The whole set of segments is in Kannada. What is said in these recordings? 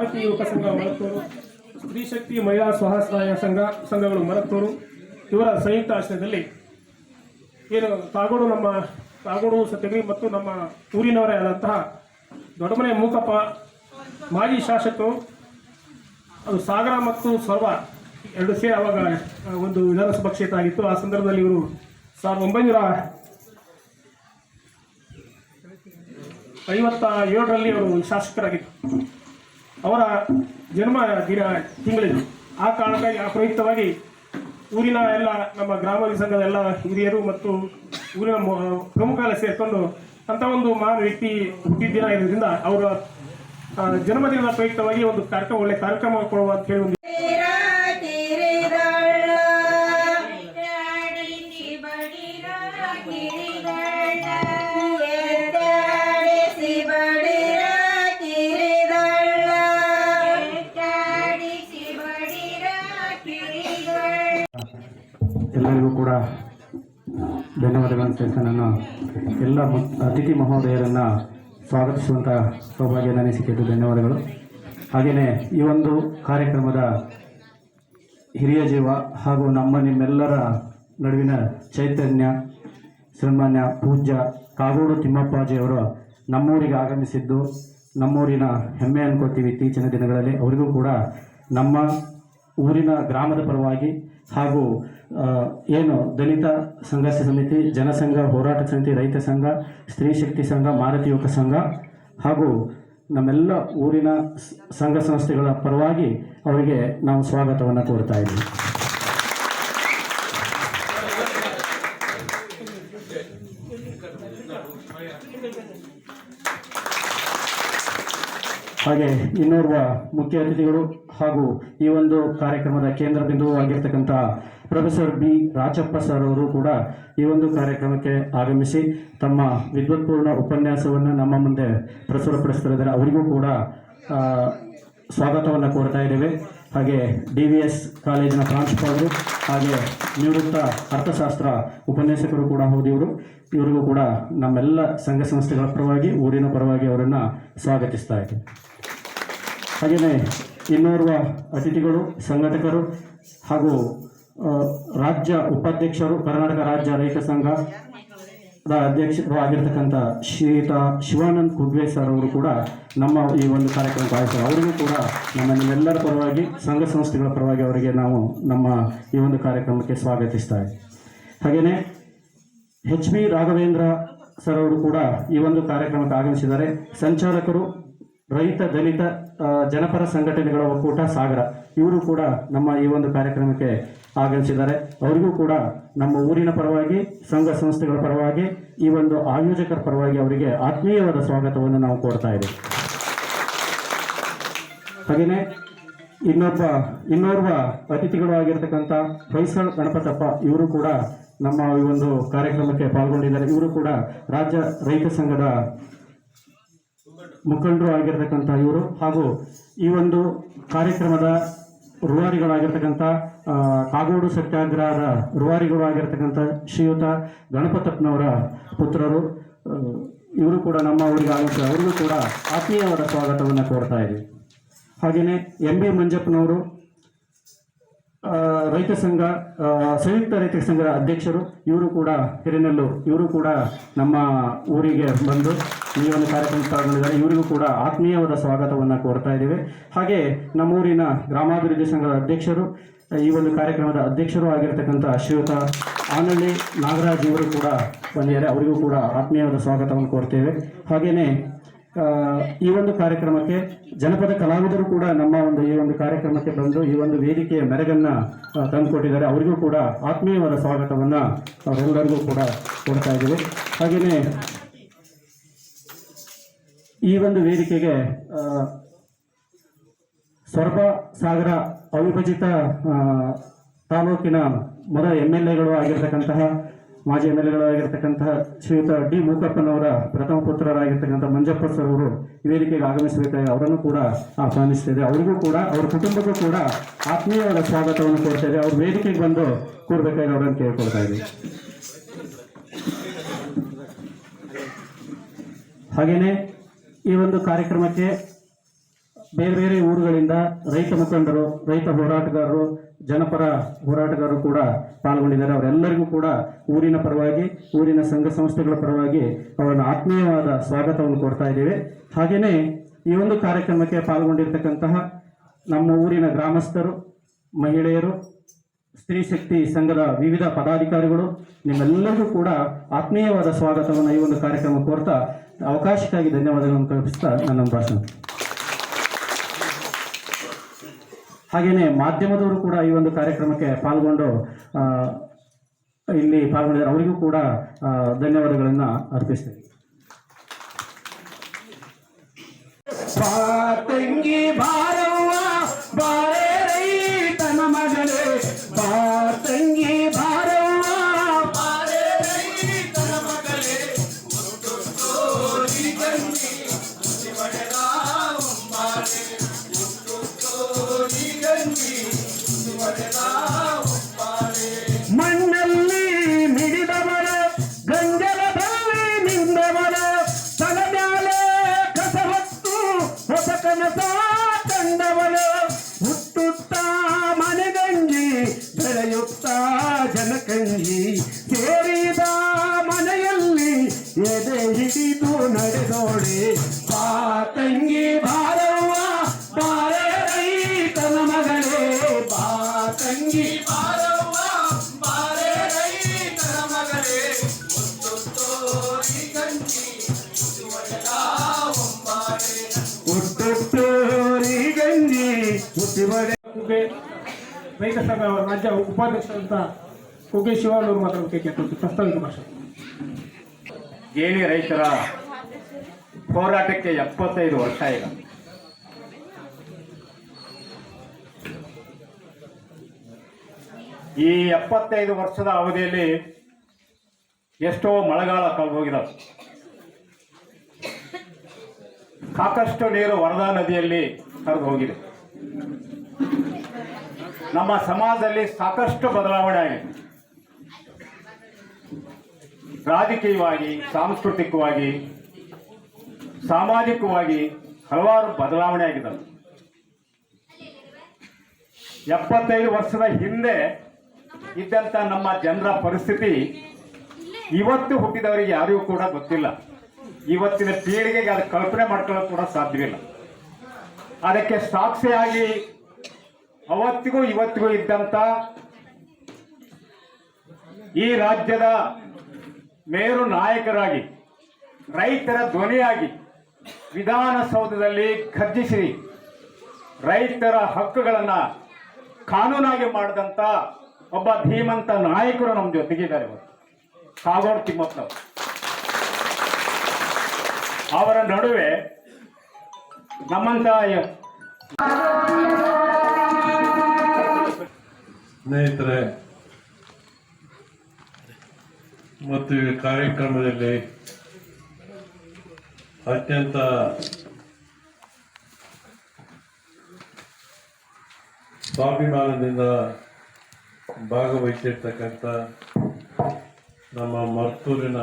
ಮಾರುತಿ ಯುವಕ ಸಂಘ ಮರತ್ತೂರು, ಸ್ತ್ರೀ ಶಕ್ತಿ ಮಹಿಳಾ ಸ್ವಸಹಾಯ ಸಂಘಗಳು ಮರತ್ತೂರು ಇವರ ಸಂಯುಕ್ತ ಆಶ್ರಯದಲ್ಲಿ ಏನು ಕಾಗೋಡು ಸತ್ಯಗಿರಿ ಮತ್ತು ನಮ್ಮ ಊರಿನವರೇ ಆದಂತಹ ದೊಡ್ಡಮನೆ ಮೂಕಪ್ಪ ಮಾಜಿ ಶಾಸಕರು, ಅದು ಸಾಗರ ಮತ್ತು ಸೊರಬ ಎರಡು ಸೇರಿ ಆವಾಗ ಒಂದು ವಿಧಾನಸಭಾ ಕ್ಷೇತ್ರ ಆಗಿತ್ತು. ಆ ಸಂದರ್ಭದಲ್ಲಿ ಇವರು 1957ರಲ್ಲಿ ಅವರು ಶಾಸಕರಾಗಿದ್ದರು. ಅವರ ಜನ್ಮ ತಿಂಗಳಿದು. ಆ ಕಾರಣಕ್ಕಾಗಿ ಆ ಪ್ರಯುಕ್ತವಾಗಿ ಊರಿನ ಎಲ್ಲ ನಮ್ಮ ಗ್ರಾಮಾಭಿವೃದ್ಧಿ ಸಂಘದ ಎಲ್ಲ ಹಿರಿಯರು ಮತ್ತು ಊರಿನ ಪ್ರಮುಖರೆಲ್ಲ ಸೇರಿಕೊಂಡು ಅಂಥ ಒಂದು ಮಹಾನ್ ವ್ಯಕ್ತಿ ಹುಟ್ಟಿದ ದಿನ ಇರೋದ್ರಿಂದ ಅವರ ಜನ್ಮದಿನದ ಪ್ರಯುಕ್ತವಾಗಿ ಒಂದು ಒಳ್ಳೆ ಕಾರ್ಯಕ್ರಮ ಕೊಡುವ ಅಂತ ಹೇಳಿ ಒಂದು ಎಲ್ಲರಿಗೂ ಕೂಡ ಧನ್ಯವಾದಗಳನ್ನು ತಿಳಿಸಿ ನಾನು ಎಲ್ಲ ಅತಿಥಿ ಮಹೋದಯರನ್ನು ಸ್ವಾಗತಿಸುವಂಥ ಸೌಭಾಗ್ಯ ನನಗೆ ಸಿಕ್ಕಿದ್ದು ಧನ್ಯವಾದಗಳು. ಹಾಗೆಯೇ ಈ ಒಂದು ಕಾರ್ಯಕ್ರಮದ ಹಿರಿಯ ಜೀವ ಹಾಗೂ ನಿಮ್ಮೆಲ್ಲರ ನಡುವಿನ ಚೈತನ್ಯ ಶ್ರೀಮಾನ್ಯ ಪೂಜ್ಯ ಕಾಗೋಡು ತಿಮ್ಮಪ್ಪಾಜಿಯವರು ನಮ್ಮೂರಿಗೆ ಆಗಮಿಸಿದ್ದು ನಮ್ಮೂರಿನ ಹೆಮ್ಮೆ ಅನ್ಕೋತೀವಿ. ಇತ್ತೀಚಿನ ದಿನಗಳಲ್ಲಿ ಅವರಿಗೂ ಕೂಡ ನಮ್ಮ ಊರಿನ ಗ್ರಾಮದ ಪರವಾಗಿ ಹಾಗೂ ಏನು ದಲಿತ ಸಂಘರ್ಷ ಸಮಿತಿ, ಜನಸಂಘ, ಹೋರಾಟ ಸಮಿತಿ, ರೈತ ಸಂಘ, ಸ್ತ್ರೀ ಶಕ್ತಿ ಸಂಘ, ಮಾರುತಿ ಯುವಕ ಸಂಘ ಹಾಗೂ ನಮ್ಮೆಲ್ಲ ಊರಿನ ಸಂಘ ಸಂಸ್ಥೆಗಳ ಪರವಾಗಿ ಅವರಿಗೆ ನಾವು ಸ್ವಾಗತವನ್ನು ಕೋರ್ತಾ ಇದ್ದೀವಿ. ಹಾಗೆ ಇನ್ನೋರ್ವ ಮುಖ್ಯ ಅತಿಥಿಗಳು ಹಾಗೂ ಈ ಒಂದು ಕಾರ್ಯಕ್ರಮದ ಕೇಂದ್ರ ಬಿಂದುವು ಆಗಿರ್ತಕ್ಕಂಥ ಪ್ರೊಫೆಸರ್ ಬಿ ರಾಜಪ್ಪ ಸರ್ ಅವರು ಕೂಡ ಈ ಒಂದು ಕಾರ್ಯಕ್ರಮಕ್ಕೆ ಆಗಮಿಸಿ ತಮ್ಮ ವಿದ್ವತ್ಪೂರ್ಣ ಉಪನ್ಯಾಸವನ್ನು ನಮ್ಮ ಮುಂದೆ ಪ್ರಸ್ತುತಪಡಿಸ್ತಿದ್ದಾರೆ. ಅವರಿಗೂ ಕೂಡ ಸ್ವಾಗತವನ್ನು ಕೋರ್ತಾ ಇದ್ದೇವೆ. ಹಾಗೆ DVS ಕಾಲೇಜಿನ ಪ್ರಾಂಶುಪಾಲರು ಹಾಗೆ ನಿವೃತ್ತ ಅರ್ಥಶಾಸ್ತ್ರ ಉಪನ್ಯಾಸಕರು ಕೂಡ ಹೌದು ಇವರಿಗೂ ಕೂಡ ನಮ್ಮೆಲ್ಲ ಸಂಘ ಸಂಸ್ಥೆಗಳ ಪರವಾಗಿ ಊರಿನ ಪರವಾಗಿ ಅವರನ್ನು ಸ್ವಾಗತಿಸ್ತಾ ಇದ್ದೀವಿ. ಹಾಗೆಯೇ ಇನ್ನೋರ್ವ ಅತಿಥಿಗಳು, ಸಂಘಟಕರು ಹಾಗೂ ರಾಜ್ಯ ಉಪಾಧ್ಯಕ್ಷರು, ಕರ್ನಾಟಕ ರಾಜ್ಯ ರೈತ ಸಂಘದ ಅಧ್ಯಕ್ಷರು ಆಗಿರ್ತಕ್ಕಂಥ ಶ್ರೀಯುತ ಶಿವಾನಂದ್ ಕುಗ್ವೆ ಸರ್ ಅವರು ಕೂಡ ನಮ್ಮ ಈ ಒಂದು ಕಾರ್ಯಕ್ರಮಕ್ಕೆ ಆಯ್ತಾರೆ. ಅವರಿಗೂ ಕೂಡ ನಿಮ್ಮೆಲ್ಲರ ಪರವಾಗಿ ಸಂಘ ಸಂಸ್ಥೆಗಳ ಪರವಾಗಿ ಅವರಿಗೆ ನಾವು ನಮ್ಮ ಈ ಒಂದು ಕಾರ್ಯಕ್ರಮಕ್ಕೆ ಸ್ವಾಗತಿಸ್ತಾ ಇದ್ದೀವಿ. ಹಾಗೆಯೇ HB ರಾಘವೇಂದ್ರ ಸರ್ ಅವರು ಕೂಡ ಈ ಒಂದು ಕಾರ್ಯಕ್ರಮಕ್ಕೆ ಆಗಮಿಸಿದ್ದಾರೆ. ಸಂಚಾಲಕರು, ರೈತ ದಲಿತ ಜನಪರ ಸಂಘಟನೆಗಳ ಒಕ್ಕೂಟ ಸಾಗರ, ಇವರು ಕೂಡ ನಮ್ಮ ಈ ಒಂದು ಕಾರ್ಯಕ್ರಮಕ್ಕೆ ಆಗಮಿಸಿದ್ದಾರೆ. ಅವರಿಗೂ ಕೂಡ ನಮ್ಮ ಊರಿನ ಪರವಾಗಿ, ಸಂಘ ಸಂಸ್ಥೆಗಳ ಪರವಾಗಿ, ಈ ಒಂದು ಆಯೋಜಕರ ಪರವಾಗಿ ಅವರಿಗೆ ಆತ್ಮೀಯವಾದ ಸ್ವಾಗತವನ್ನು ನಾವು ಕೋರ್ತಾ ಇದ್ದೇವೆ. ಹಾಗೆಯೇ ಇನ್ನೋರ್ವ ಅತಿಥಿಗಳು ಆಗಿರ್ತಕ್ಕಂಥ ಹೊಯ್ಸಳ ಗಣಪತಪ್ಪ, ಇವರು ಕೂಡ ನಮ್ಮ ಈ ಒಂದು ಕಾರ್ಯಕ್ರಮಕ್ಕೆ ಪಾಲ್ಗೊಂಡಿದ್ದಾರೆ. ಇವರು ಕೂಡ ರಾಜ್ಯ ರೈತ ಸಂಘದ ಮುಖಂಡರು ಆಗಿರ್ತಕ್ಕಂಥ ಇವರು ಹಾಗೂ ಈ ಒಂದು ಕಾರ್ಯಕ್ರಮದ ರೂವಾರಿಗಳಾಗಿರ್ತಕ್ಕಂಥ ಕಾಗೋಡು ಸತ್ಯಾಗ್ರಹದ ರೂವಾರಿಗಳು ಆಗಿರ್ತಕ್ಕಂಥ ಶ್ರೀಯುತ ಗಣಪತಪ್ಪನವರ ಪುತ್ರರು, ಇವರು ಕೂಡ ನಮ್ಮ ಊರಿಗೆ ಆಗಮಿಸಿದ ಅವರಿಗೂ ಕೂಡ ಆತ್ಮೀಯವಾದ ಸ್ವಾಗತವನ್ನು ಕೋರ್ತಾ ಇದ್ದೀವಿ. ಹಾಗೆಯೇ MB ಮಂಜಪ್ಪನವರು ರೈತ ಸಂಘ, ಸಂಯುಕ್ತ ರೈತ ಸಂಘದ ಅಧ್ಯಕ್ಷರು, ಇವರು ಕೂಡ ಹಿರೇನೆಲ್ಲೂರು, ಇವರು ಕೂಡ ನಮ್ಮ ಊರಿಗೆ ಬಂದು ಈ ಒಂದು ಕಾರ್ಯಕ್ರಮ ಪಾಲ್ಗೊಂಡಿದ್ದಾರೆ. ಇವರಿಗೂ ಕೂಡ ಆತ್ಮೀಯವಾದ ಸ್ವಾಗತವನ್ನು ಕೋರ್ತಾ ಇದ್ದೇವೆ. ಹಾಗೆ ನಮ್ಮೂರಿನ ಗ್ರಾಮಾಭಿವೃದ್ಧಿ ಸಂಘದ ಅಧ್ಯಕ್ಷರು, ಈ ಒಂದು ಕಾರ್ಯಕ್ರಮದ ಅಧ್ಯಕ್ಷರು ಆಗಿರ್ತಕ್ಕಂಥ ಶ್ರೀಯುತ ಆನಳ್ಳಿ ನಾಗರಾಜ್ ಇವರು ಕೂಡ ಬಂದಿದ್ದಾರೆ. ಅವರಿಗೂ ಕೂಡ ಆತ್ಮೀಯವಾದ ಸ್ವಾಗತವನ್ನು ಕೋರ್ತೇವೆ. ಹಾಗೆಯೇ ಈ ಒಂದು ಕಾರ್ಯಕ್ರಮಕ್ಕೆ ಜನಪದ ಕಲಾವಿದರು ಕೂಡ ನಮ್ಮ ಈ ಒಂದು ಕಾರ್ಯಕ್ರಮಕ್ಕೆ ಬಂದು ಈ ಒಂದು ವೇದಿಕೆಯ ಮೆರಗನ್ನು ತಂದುಕೊಟ್ಟಿದ್ದಾರೆ. ಅವರಿಗೂ ಕೂಡ ಆತ್ಮೀಯವಾದ ಸ್ವಾಗತವನ್ನು ಅವರೆಲ್ಲರಿಗೂ ಕೂಡ ಕೊಡ್ತಾ ಇದ್ದೀವಿ. ಹಾಗೆಯೇ ಈ ಒಂದು ವೇದಿಕೆಗೆ ಸೊರಬ ಸಾಗರ ಅವಿಭಜಿತ ತಾಲೂಕಿನ ಮೊದಲ MLAಗಳು ಆಗಿರ್ತಕ್ಕಂತಹ, ಮಾಜಿ MLAಗಳು ಆಗಿರ್ತಕ್ಕಂತಹ ಶ್ರೀಯುತ D ಮೂಕಪ್ಪನವರ ಪ್ರಥಮ ಪುತ್ರರಾಗಿರ್ತಕ್ಕಂಥ ಮಂಜಪ್ಪ ಸರ್ ಅವರು ಈ ವೇದಿಕೆಗೆ ಆಗಮಿಸಬೇಕಾಗಿ ಅವರನ್ನು ಕೂಡ ಆಹ್ವಾನಿಸ್ತಿದೆ. ಅವರಿಗೂ ಕೂಡ ಅವರ ಕುಟುಂಬಕ್ಕೂ ಕೂಡ ಆತ್ಮೀಯವಾದ ಸ್ವಾಗತವನ್ನು ಕೊಡ್ತಾ ಇದೆ. ಅವ್ರ ವೇದಿಕೆಗೆ ಬಂದು ಕೂಡಬೇಕಾಗಿ ಅವರನ್ನು ಕೇಳ್ಕೊಳ್ತಾ ಇದ್ದೀವಿ. ಹಾಗೆಯೇ ಈ ಒಂದು ಕಾರ್ಯಕ್ರಮಕ್ಕೆ ಬೇರೆ ಬೇರೆ ಊರುಗಳಿಂದ ರೈತ ಮುಖಂಡರು, ರೈತ ಹೋರಾಟಗಾರರು, ಜನಪರ ಹೋರಾಟಗಾರರು ಕೂಡ ಪಾಲ್ಗೊಂಡಿದ್ದಾರೆ. ಅವರೆಲ್ಲರಿಗೂ ಕೂಡ ಊರಿನ ಪರವಾಗಿ, ಊರಿನ ಸಂಘ ಸಂಸ್ಥೆಗಳ ಪರವಾಗಿ ಅವರನ್ನು ಆತ್ಮೀಯವಾದ ಸ್ವಾಗತವನ್ನು ಕೊಡ್ತಾ ಇದ್ದೇವೆ. ಹಾಗೆಯೇ ಈ ಒಂದು ಕಾರ್ಯಕ್ರಮಕ್ಕೆ ಪಾಲ್ಗೊಂಡಿರ್ತಕ್ಕಂತಹ ನಮ್ಮ ಊರಿನ ಗ್ರಾಮಸ್ಥರು, ಮಹಿಳೆಯರು, ಸ್ತ್ರೀ ಶಕ್ತಿ ಸಂಘದ ವಿವಿಧ ಪದಾಧಿಕಾರಿಗಳು, ನಿಮ್ಮೆಲ್ಲರಿಗೂ ಕೂಡ ಆತ್ಮೀಯವಾದ ಸ್ವಾಗತವನ್ನು ಈ ಒಂದು ಕಾರ್ಯಕ್ರಮ ಕೋರ್ತಾ ಅವಕಾಶಕ್ಕಾಗಿ ಧನ್ಯವಾದಗಳನ್ನು ಕಲ್ಪಿಸ್ತಾ ನನ್ನ ಭಾಷಣ. ಹಾಗೆಯೇ ಮಾಧ್ಯಮದವರು ಕೂಡ ಈ ಒಂದು ಕಾರ್ಯಕ್ರಮಕ್ಕೆ ಪಾಲ್ಗೊಂಡು ಇಲ್ಲಿ ಪಾಲ್ಗೊಂಡಿದ್ದಾರೆ. ಅವರಿಗೂ ಕೂಡ ಧನ್ಯವಾದಗಳನ್ನು ಅರ್ಪಿಸ್ತೇವೆ. ತಂಗಿ ಬಾರವ್ವ ಬಾರೆ ರೈತನ ಮಗಳೇ, ತಂಗಿ ಬಾರವ್ವ ಬಾರೆ ರೈತನ ಮಗಳೇ, ತೋರಿ ಗಂಗಿ ಶಿವಡೆದ ಉಂಬಾಳೆ, ತೋರಿ ಗಂಗಿ ಶಿವಡೆದ ಉಂಬಾಳೆ. ಮಣ್ಣಲ್ಲಿ ಮಿಡಿದವರ, ಗಂಜಲದಲ್ಲಿ ನಿಂದವರ, ತಲೆಮ್ಯಾಲೆ ಕಸ ಹೊತ್ತು ಹೊಸ ಕನಸ ಕಂಡವಳು, ಹುಟ್ಟುತ್ತಾ ಮನೆಗಂಜಿ ಬೆಳೆಯುತ್ತಾ ಜನಕಂಜಿ, ಸೇರಿದ ಮನೆಯಲ್ಲಿ ಎದೆ ಹಿಡಿದು ನಡೆದೋಳೆ, ಬಾ ತಂಗಿ ಬಾರವ್ವ ಬಾರೆ ರೈತನ ಮಗಳೇ, ಬಾ ತಂಗಿ ಬಾರವ್ವ ಬಾರೆ ರೈತನ ಮಗಳೇ, ತೋರಿ ಗಂಜಿ ಶಿವಡೆದ ಉಂಬಾಳೆ, ಹುಟ್ಟುತ್ತೋರಿ ಗಂಜಿ ಹುಟ್ಟಿಬಡೆ. ರೈತ ಸಂಘ ರಾಜ್ಯ ಉಪಾಧ್ಯಕ್ಷರಂತ ಕುಗ್ಗೆ ಶಿವಣ್ಣವರು ಮಾತಾಡೋದಕ್ಕೆ ಪ್ರಸ್ತಾವಿಕ ಭಾಷೆ. ಗೇಣಿ ರೈತರ ಹೋರಾಟಕ್ಕೆ 75 ವರ್ಷ ಈಗ. ಈ 75 ವರ್ಷದ ಅವಧಿಯಲ್ಲಿ ಎಷ್ಟೋ ಮಳೆಗಾಲ ಕಳೆದು ಹೋಗಿದಾವೆ. ಸಾಕಷ್ಟು ನೀರು ವರದಾ ನದಿಯಲ್ಲಿ ಹರಿದು ಹೋಗಿದೆ. ನಮ್ಮ ಸಮಾಜದಲ್ಲಿ ಸಾಕಷ್ಟು ಬದಲಾವಣೆ ಆಗಿದೆ. ರಾಜಕೀಯವಾಗಿ, ಸಾಂಸ್ಕೃತಿಕವಾಗಿ, ಸಾಮಾಜಿಕವಾಗಿ ಹಲವಾರು ಬದಲಾವಣೆ ಆಗಿದ್ದಾವೆ. 75 ವರ್ಷದ ಹಿಂದೆ ಇದ್ದಂಥ ನಮ್ಮ ಜನರ ಪರಿಸ್ಥಿತಿ ಇವತ್ತು ಹುಟ್ಟಿದವರಿಗೆ ಯಾರಿಗೂ ಕೂಡ ಗೊತ್ತಿಲ್ಲ. ಇವತ್ತಿನ ಪೀಳಿಗೆಗೆ ಅದು ಕಲ್ಪನೆ ಮಾಡ್ಕೊಳ್ಳೋದು ಕೂಡ ಸಾಧ್ಯವಿಲ್ಲ. ಅದಕ್ಕೆ ಸಾಕ್ಷಿಯಾಗಿ ಅವತ್ತಿಗೂ ಇವತ್ತಿಗೂ ಇದ್ದಂಥ ಈ ರಾಜ್ಯದ ಮೇರು ನಾಯಕರಾಗಿ, ರೈತರ ಧ್ವನಿಯಾಗಿ ವಿಧಾನಸೌಧದಲ್ಲಿ ಘರ್ಜಿಸಿ ರೈತರ ಹಕ್ಕುಗಳನ್ನು ಕಾನೂನಾಗಿ ಮಾಡಿದಂಥ ಒಬ್ಬ ಧೀಮಂತ ನಾಯಕರು ನಮ್ಮ ಜೊತೆಗಿದ್ದಾರೆ. ಕಾಗೋಡು ತಿಮ್ಮಪ್ಪನವರು. ಅವರ ನಡುವೆ ನಮ್ಮಂತ ಸ್ನೇಹಿತರೆ ಮತ್ತು ಈ ಕಾರ್ಯಕ್ರಮದಲ್ಲಿ ಅತ್ಯಂತ ಸ್ವಾಭಿಮಾನದಿಂದ ಭಾಗವಹಿಸಿರ್ತಕ್ಕಂಥ ನಮ್ಮ ಮರ್ತೂರಿನ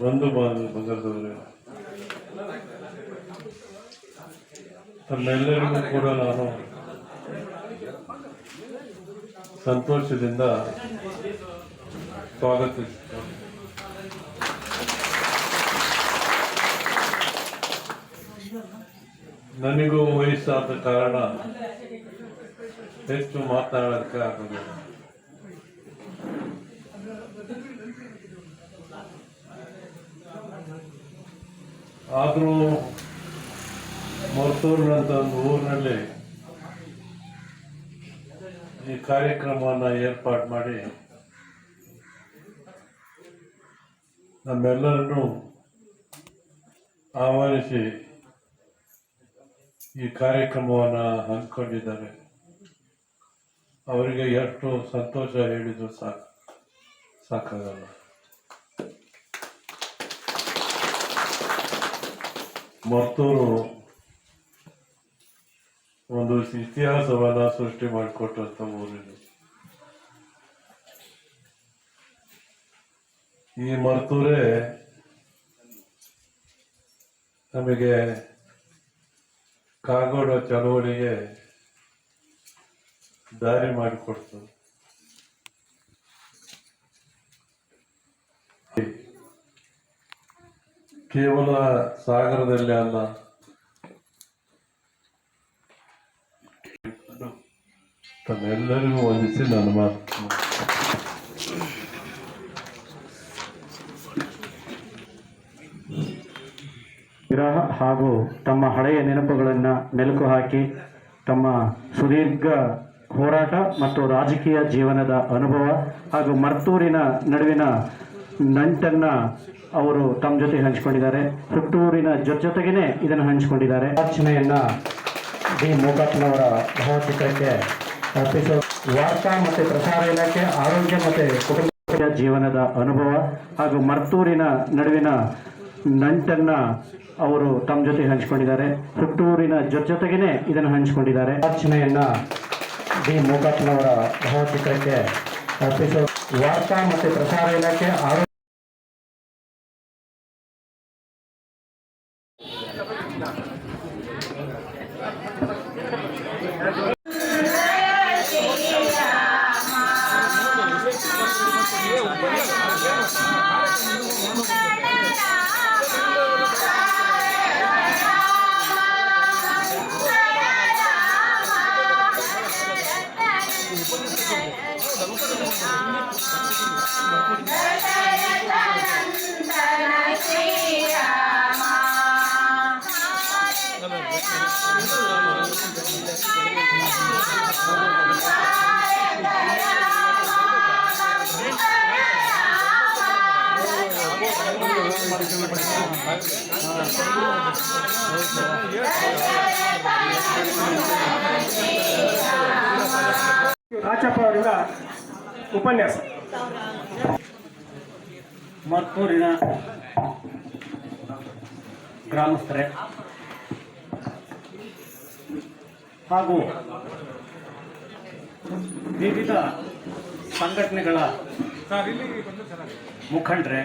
ಬಂಧು ಬಾಂಧವರೇ, ತಮ್ಮೆಲ್ಲರಿಗೂ ಕೂಡ ನಾನು ಸಂತೋಷದಿಂದ ಸ್ವಾಗತಿಸುತ್ತೇನೆ. ನನಗೂ ವಯಸ್ಸಾದ ಕಾರಣ ಹೆಚ್ಚು ಮಾತನಾಡೋದಕ್ಕೆ ಆಗೋದಿಲ್ಲ. ಆದರೂ ಮರ್ತೂರಿನಂತ ಒಂದು ಊರಿನಲ್ಲಿ ಈ ಕಾರ್ಯಕ್ರಮವನ್ನು ಏರ್ಪಾಡು ಮಾಡಿ ನಮ್ಮೆಲ್ಲರನ್ನು ಆಹ್ವಾನಿಸಿ ಈ ಕಾರ್ಯಕ್ರಮವನ್ನು ಹಂಚಿಕೊಂಡಿದ್ದಾರೆ. ಅವರಿಗೆ ಎಷ್ಟು ಸಂತೋಷ ಹೇಳಿದ್ರು ಸಾಕಾಗಲ್ಲ. ಮರ್ತೂರು ಒಂದು ಇತಿಹಾಸವನ್ನ ಸೃಷ್ಟಿ ಮಾಡಿಕೊಟ್ಟಂತ ಊರಿನ ಈ ಮರ್ತೂರೇ ನಮಗೆ ಕಾಗೋಡು ಚಳವಳಿಗೆ ದಾರಿ ಮಾಡಿಕೊಡ್ತು. ಕೇವಲ ಸಾಗರದಲ್ಲಿ ಅಲ್ಲ, ತಮ್ಮೆಲ್ಲರಿಗೂ ವಂದಿಸಿ ನನ್ನ ಮಾತು ವಿರಹ ಹಾಗೂ ತಮ್ಮ ಹಳೆಯ ನೆನಪುಗಳನ್ನು ಮೆಲುಕು ಹಾಕಿ ತಮ್ಮ ಸುದೀರ್ಘ ಹೋರಾಟ ಮತ್ತು ರಾಜಕೀಯ ಜೀವನದ ಅನುಭವ ಹಾಗೂ ಮರ್ತೂರಿನ ನಡುವಿನ ನಂಟನ್ನು ಅವರು ತಮ್ಮ ಜೊತೆ ಹಂಚಿಕೊಂಡಿದ್ದಾರೆ. ಹುಟ್ಟೂರಿನ ಜೊತೆಗೇನೆ ಇದನ್ನು ಹಂಚಿಕೊಂಡಿದ್ದಾರೆ. ರಚನೆಯನ್ನು ಡಿ ಮೂಕಾತ್ನವರ ಭಾವಚಿತ್ರಕ್ಕೆ ಅರ್ಪಿಸೋ ವಾರ್ತಾ ಮತ್ತು ಪ್ರಸಾರ ಇಲಾಖೆ, ಆರೋಗ್ಯ ಮತ್ತು ಕುಟುಂಬ ಜೀವನದ ಅನುಭವ ಹಾಗೂ ಮರ್ತೂರಿನ ನಡುವಿನ ನಂಟನ್ನು ಅವರು ತಮ್ಮ ಜೊತೆ ಹಂಚಿಕೊಂಡಿದ್ದಾರೆ. ಹುಟ್ಟೂರಿನ ಜೊತೆಗೇನೆ ಇದನ್ನು ಹಂಚಿಕೊಂಡಿದ್ದಾರೆ. ರಚನೆಯನ್ನು ಡಿ ಮೂಕಾತ್ನವರ ಭಾವಚಿತ್ರಕ್ಕೆ ಅರ್ಪಿಸೋ ವಾರ್ತಾ ಮತ್ತು ಪ್ರಸಾರ ಇಲಾಖೆ, ಆರೋಗ್ಯ ರಾಚಪ್ಪ ಅವರಿಂದ ಉಪನ್ಯಾಸ. ಮರ್ತೂರಿನ ಗ್ರಾಮಸ್ಥರೇ ಹಾಗೂ ವಿವಿಧ ಸಂಘಟನೆಗಳ ಮುಖಂಡರೇ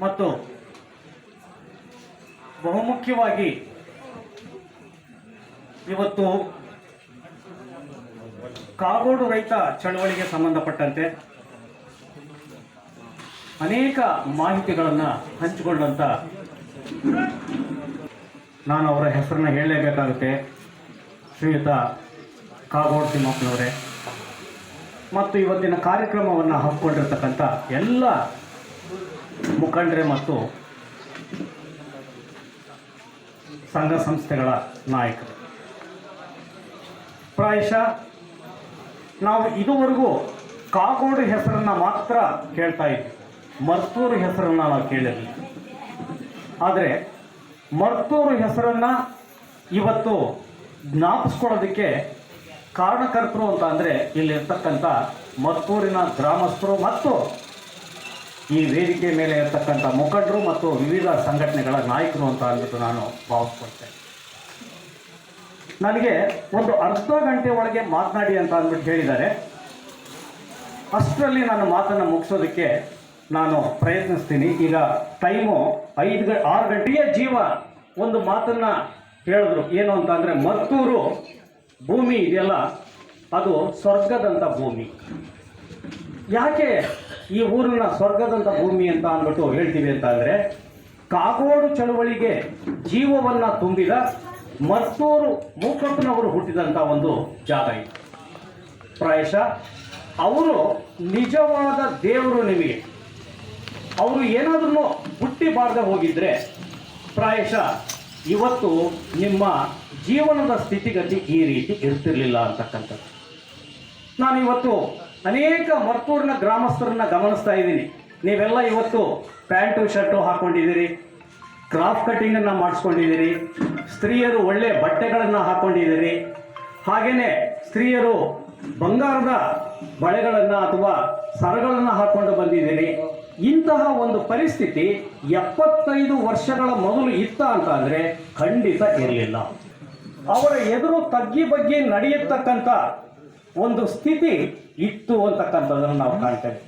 ಮತ್ತು ಬಹುಮುಖ್ಯವಾಗಿ ಇವತ್ತು ಕಾಗೋಡು ರೈತ ಚಳವಳಿಗೆ ಸಂಬಂಧಪಟ್ಟಂತೆ ಅನೇಕ ಮಾಹಿತಿಗಳನ್ನು ಹಂಚಿಕೊಂಡಂತ ನಾನು ಅವರ ಹೆಸರನ್ನ ಹೇಳಲೇಬೇಕಾಗುತ್ತೆ. ಶ್ರೀಯುತ ಕಾಗೋಡು ತಿಮ್ಮಪ್ಪನವರೇ ಮತ್ತು ಇವತ್ತಿನ ಕಾರ್ಯಕ್ರಮವನ್ನು ಹಮ್ಮಿಕೊಂಡಿರ್ತಕ್ಕಂಥ ಎಲ್ಲ ಮುಖಂಡರೇ ಮತ್ತು ಸಂಘ ಸಂಸ್ಥೆಗಳ ನಾಯಕರು. ಪ್ರಾಯಶಃ ನಾವು ಇದುವರೆಗೂ ಕಾಗೋಡು ಹೆಸರನ್ನು ಮಾತ್ರ ಕೇಳ್ತಾ ಇದ್ವಿ, ಮರ್ತೂರು ಹೆಸರನ್ನು ನಾವು ಕೇಳಿರಲಿಲ್ಲ. ಆದರೆ ಮರ್ತೂರು ಹೆಸರನ್ನು ಇವತ್ತು ಜ್ಞಾಪಿಸ್ಕೊಳ್ಳೋದಕ್ಕೆ ಕಾರಣಕರ್ತರು ಅಂತ ಅಂದರೆ ಇಲ್ಲಿರ್ತಕ್ಕಂಥ ಮರ್ತೂರಿನ ಗ್ರಾಮಸ್ಥರು ಮತ್ತು ಈ ವೇದಿಕೆ ಮೇಲೆ ಇರ್ತಕ್ಕಂಥ ಮುಖಂಡರು ಮತ್ತು ವಿವಿಧ ಸಂಘಟನೆಗಳ ನಾಯಕರು ಅಂತ ಅಂದ್ಬಿಟ್ಟು ನಾನು ಭಾವಿಸ್ಕೊಳ್ತೇನೆ. ನನಗೆ ಒಂದು ಅರ್ಧ ಗಂಟೆ ಒಳಗೆ ಮಾತನಾಡಿ ಅಂತ ಅಂದ್ಬಿಟ್ಟು ಹೇಳಿದ್ದಾರೆ. ಅಷ್ಟರಲ್ಲಿ ನನ್ನ ಮಾತನ್ನು ಮುಗಿಸೋದಕ್ಕೆ ನಾನು ಪ್ರಯತ್ನಿಸ್ತೀನಿ. ಈಗ ಟೈಮು 6 ಗಂಟೆಯ ಜೀವ ಒಂದು ಮಾತನ್ನು ಹೇಳಿದ್ರು. ಏನು ಅಂತ ಅಂದರೆ ಮರ್ತೂರು ಭೂಮಿ ಇದೆಯಲ್ಲ ಅದು ಸ್ವರ್ಗದಂಥ ಭೂಮಿ. ಯಾಕೆ ಈ ಊರನ್ನ ಸ್ವರ್ಗದಂಥ ಭೂಮಿ ಅಂತ ಅಂದ್ಬಿಟ್ಟು ಹೇಳ್ತೀವಿ ಅಂತ ಅಂದರೆ ಕಾಗೋಡು ಚಳವಳಿಗೆ ಜೀವವನ್ನು ತುಂಬಿದ ಮರ್ತೂರು ಮೂಕಪ್ಪನವರು ಹುಟ್ಟಿದಂಥ ಒಂದು ಜಾಗ ಇದು. ಪ್ರಾಯಶಃ ಅವರು ನಿಜವಾದ ದೇವರು ನಿಮಗೆ. ಅವರು ಏನಾದ್ರೂ ಹುಟ್ಟಿ ಬಾರದೆ ಹೋಗಿದ್ರೆ ಪ್ರಾಯಶಃ ಇವತ್ತು ನಿಮ್ಮ ಜೀವನದ ಸ್ಥಿತಿಗತಿ ಈ ರೀತಿ ಇರ್ತಿರ್ಲಿಲ್ಲ ಅಂತಕ್ಕಂಥದ್ದು. ನಾನು ಇವತ್ತು ಅನೇಕ ಮರ್ತೂರಿನ ಗ್ರಾಮಸ್ಥರನ್ನ ಗಮನಿಸ್ತಾ ಇದ್ದೀನಿ. ನೀವೆಲ್ಲ ಇವತ್ತು ಪ್ಯಾಂಟು ಶರ್ಟು ಹಾಕ್ಕೊಂಡಿದ್ದೀರಿ, ಕ್ರಾಫ್ ಕಟ್ಟಿಂಗನ್ನು ಮಾಡಿಸ್ಕೊಂಡಿದ್ದೀರಿ, ಸ್ತ್ರೀಯರು ಒಳ್ಳೆ ಬಟ್ಟೆಗಳನ್ನು ಹಾಕ್ಕೊಂಡಿದ್ದೀರಿ, ಹಾಗೆಯೇ ಸ್ತ್ರೀಯರು ಬಂಗಾರದ ಬಳೆಗಳನ್ನು ಅಥವಾ ಸರಗಳನ್ನು ಹಾಕ್ಕೊಂಡು ಬಂದಿದ್ದೀರಿ. ಇಂತಹ ಒಂದು ಪರಿಸ್ಥಿತಿ 75 ವರ್ಷಗಳ ಮೊದಲು ಇತ್ತ ಅಂತ ಅಂದರೆ ಖಂಡಿತ ಇರಲಿಲ್ಲ. ಅವರ ಎದುರು ತಗ್ಗಿ ಬಗ್ಗಿ ನಡೆಯತಕ್ಕಂಥ ಒಂದು ಸ್ಥಿತಿ ಇತ್ತು ಅಂತಕ್ಕಂಥದ್ದನ್ನು ನಾವು ಕಾಣ್ತೇವೆ.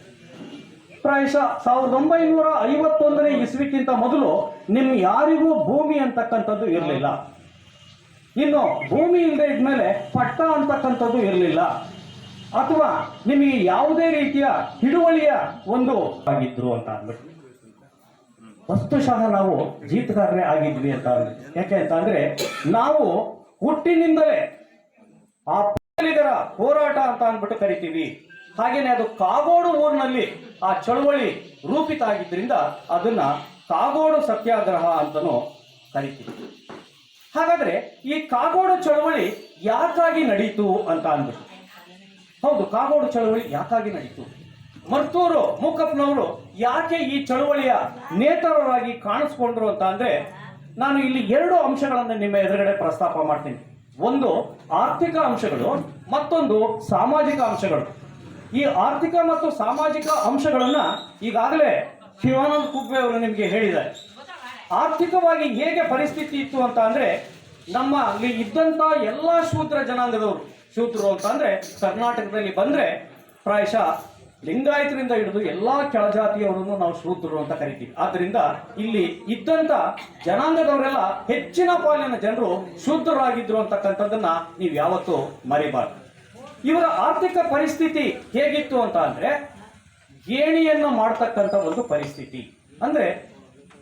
ಪ್ರಾಯಶಃ 1951ನೇ ಇಸ್ವಿಕ್ಕಿಂತ ಮೊದಲು ನಿಮ್ ಯಾರಿಗೂ ಭೂಮಿ ಅಂತಕ್ಕಂಥದ್ದು ಇರಲಿಲ್ಲ. ಇನ್ನು ಭೂಮಿ ಇಲ್ಲದೆ ಇದ್ಮೇಲೆ ಪಟ್ಟ ಅಂತಕ್ಕಂಥದ್ದು ಇರಲಿಲ್ಲ, ಅಥವಾ ನಿಮಗೆ ಯಾವುದೇ ರೀತಿಯ ಹಿಡುವಳಿಯ ಒಂದು ಆಗಿದ್ರು ಅಂತ ಅಂದ್ಬಿಟ್ಟು ವಸ್ತುಶಃ ನಾವು ಜೀತಗಾರರೇ ಆಗಿದ್ವಿ ಅಂತ ಅಂದ್ಬಿಟ್ಟು. ಯಾಕೆ ಅಂತ ಅಂದ್ರೆ ನಾವು ಹುಟ್ಟಿನಿಂದಲೇ ಆ ಪೊಲಿಗರ ಹೋರಾಟ ಅಂತ ಅಂದ್ಬಿಟ್ಟು ಕರಿತೀವಿ. ಹಾಗೇನೆ ಅದು ಕಾಗೋಡು ಊರಿನಲ್ಲಿ ಆ ಚಳವಳಿ ರೂಪಿತ ಆಗಿದ್ರಿಂದ ಅದನ್ನ ಕಾಗೋಡು ಸತ್ಯಾಗ್ರಹ ಅಂತನೂ ಕರಿತೀವಿ. ಹಾಗಾದ್ರೆ ಈ ಕಾಗೋಡು ಚಳವಳಿ ಯಾಕಾಗಿ ನಡೀತು ಅಂತ ಅಂದ್ಬಿಟ್ಟು, ಹೌದು, ಕಾಗೋಡು ಚಳವಳಿ ಯಾಕಾಗಿ ನಡೀತು, ಮರ್ತೂರು ಮೂಕಪ್ಪನವರು ಯಾಕೆ ಈ ಚಳವಳಿಯ ನೇತಾರರಾಗಿ ಕಾಣಿಸ್ಕೊಂಡ್ರು ಅಂತ ಅಂದ್ರೆ, ನಾನು ಇಲ್ಲಿ 2 ಅಂಶಗಳನ್ನು ನಿಮ್ಮ ಎದುರುಗಡೆ ಪ್ರಸ್ತಾಪ ಮಾಡ್ತೀನಿ. ಒಂದು ಆರ್ಥಿಕ ಅಂಶಗಳು, ಮತ್ತೊಂದು ಸಾಮಾಜಿಕ ಅಂಶಗಳು. ಈ ಆರ್ಥಿಕ ಮತ್ತು ಸಾಮಾಜಿಕ ಅಂಶಗಳನ್ನ ಈಗಾಗಲೇ ಶಿವಾನಂದ ಕುಬ್ಬೆ ಅವರು ನಿಮಗೆ ಹೇಳಿದ್ದಾರೆ. ಆರ್ಥಿಕವಾಗಿ ಹೇಗೆ ಪರಿಸ್ಥಿತಿ ಇತ್ತು ಅಂತ ಅಂದ್ರೆ, ನಮ್ಮ ಅಲ್ಲಿ ಇದ್ದಂತ ಎಲ್ಲಾ ಶೂದ್ರ ಜನಾಂಗದವರು, ಶೂದ್ರರು ಅಂತ ಅಂದ್ರೆ ಕರ್ನಾಟಕದಲ್ಲಿ ಬಂದ್ರೆ ಪ್ರಾಯಶಃ ಲಿಂಗಾಯತರಿಂದ ಹಿಡಿದು ಎಲ್ಲಾ ಕೆಳಜಾತಿಯವರನ್ನು ನಾವು ಶೂದ್ರರು ಅಂತ ಕರಿತೀವಿ. ಆದ್ರಿಂದ ಇಲ್ಲಿ ಇದ್ದಂತ ಜನಾಂಗದವರೆಲ್ಲ ಹೆಚ್ಚಿನ ಪಾಲಿನ ಜನರು ಶೂದ್ರರಾಗಿದ್ರು ಅಂತಕ್ಕಂಥದ್ದನ್ನ ನೀವು ಯಾವತ್ತೂ ಮರಿಬಾರ್ದು. ಇವರ ಆರ್ಥಿಕ ಪರಿಸ್ಥಿತಿ ಹೇಗಿತ್ತು ಅಂತ ಅಂದ್ರೆ, ಗೇಣಿಯನ್ನ ಮಾಡ್ತಕ್ಕಂಥ ಒಂದು ಪರಿಸ್ಥಿತಿ, ಅಂದ್ರೆ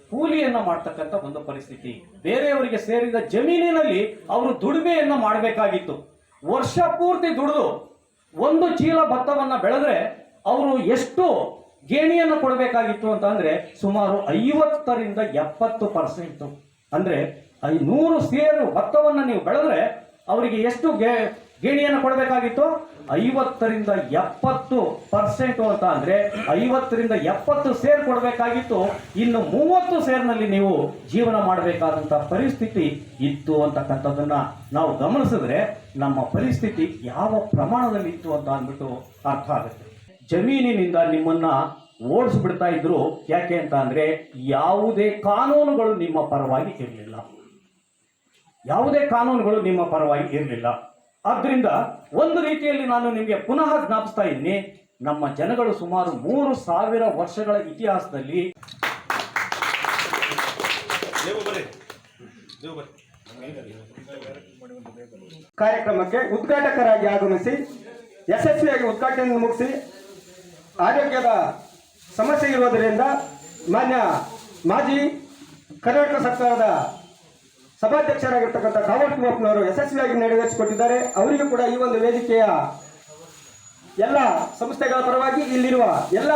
ಕೂಲಿಯನ್ನ ಮಾಡ್ತಕ್ಕಂಥ ಒಂದು ಪರಿಸ್ಥಿತಿ. ಬೇರೆಯವರಿಗೆ ಸೇರಿದ ಜಮೀನಿನಲ್ಲಿ ಅವರು ದುಡಿಮೆಯನ್ನ ಮಾಡಬೇಕಾಗಿತ್ತು. ವರ್ಷ ಪೂರ್ತಿ ದುಡಿದು 1 ಚೀಲ ಭತ್ತವನ್ನ ಬೆಳೆದ್ರೆ ಅವರು ಎಷ್ಟು ಗೇಣಿಯನ್ನು ಕೊಡಬೇಕಾಗಿತ್ತು ಅಂತ ಅಂದ್ರೆ ಸುಮಾರು 50ರಿಂದ 70%. ಅಂದ್ರೆ 100 ಸೇರು ಭತ್ತವನ್ನ ನೀವು ಬೆಳೆದ್ರೆ ಅವರಿಗೆ ಎಷ್ಟು ಗೇಣಿಯನ್ನು ಕೊಡಬೇಕಾಗಿತ್ತು? 50ರಿಂದ 70% ಅಂತ ಅಂದ್ರೆ 50ರಿಂದ 70 ಸೇರ್ ಕೊಡಬೇಕಾಗಿತ್ತು. ಇನ್ನು 30 ಸೇರ್ನಲ್ಲಿ ನೀವು ಜೀವನ ಮಾಡಬೇಕಾದಂತ ಪರಿಸ್ಥಿತಿ ಇತ್ತು ಅಂತಕ್ಕಂಥದ್ದನ್ನ ನಾವು ಗಮನಿಸಿದ್ರೆ ನಮ್ಮ ಪರಿಸ್ಥಿತಿ ಯಾವ ಪ್ರಮಾಣದಲ್ಲಿ ಇತ್ತು ಅಂತ ಅಂದ್ಬಿಟ್ಟು ಅರ್ಥ ಆಗುತ್ತೆ. ಜಮೀನಿನಿಂದ ನಿಮ್ಮನ್ನ ಓಡಿಸ್ಬಿಡ್ತಾ ಇದ್ರು. ಯಾಕೆ ಅಂತ ಅಂದ್ರೆ ಯಾವುದೇ ಕಾನೂನುಗಳು ನಿಮ್ಮ ಪರವಾಗಿ ಇರಲಿಲ್ಲ, ಯಾವುದೇ ಕಾನೂನುಗಳು ನಿಮ್ಮ ಪರವಾಗಿ ಇರಲಿಲ್ಲ. ಆದ್ರಿಂದ ಒಂದು ರೀತಿಯಲ್ಲಿ ನಾನು ನಿಮಗೆ ಪುನಃ ಜ್ಞಾಪಿಸ್ತಾ ಇದ್ದೀನಿ, ನಮ್ಮ ಜನಗಳು ಸುಮಾರು 3000 ವರ್ಷಗಳ ಇತಿಹಾಸದಲ್ಲಿ ಕಾರ್ಯಕ್ರಮಕ್ಕೆ ಉದ್ಘಾಟಕರಾಗಿ ಆಗಮಿಸಿ ಯಶಸ್ವಿಯಾಗಿ ಉದ್ಘಾಟನೆ ಮುಗಿಸಿ, ಆರೋಗ್ಯದ ಸಮಸ್ಯೆ ಇರುವುದರಿಂದ ಮಾನ್ಯ ಮಾಜಿ ಕರ್ನಾಟಕ ಸರ್ಕಾರದ ಸಭಾಧ್ಯಕ್ಷರಾಗಿರ್ತಕ್ಕಂಥ ಕಾಗೋಡು ತಿಮ್ಮಪ್ಪನವರು ಯಶಸ್ವಿಯಾಗಿ ನೆರವೇರಿಸಿಕೊಟ್ಟಿದ್ದಾರೆ. ಅವರಿಗೂ ಕೂಡ ಈ ಒಂದು ವೇದಿಕೆಯ ಎಲ್ಲ ಸಂಸ್ಥೆಗಳ ಪರವಾಗಿ ಇಲ್ಲಿರುವ ಎಲ್ಲ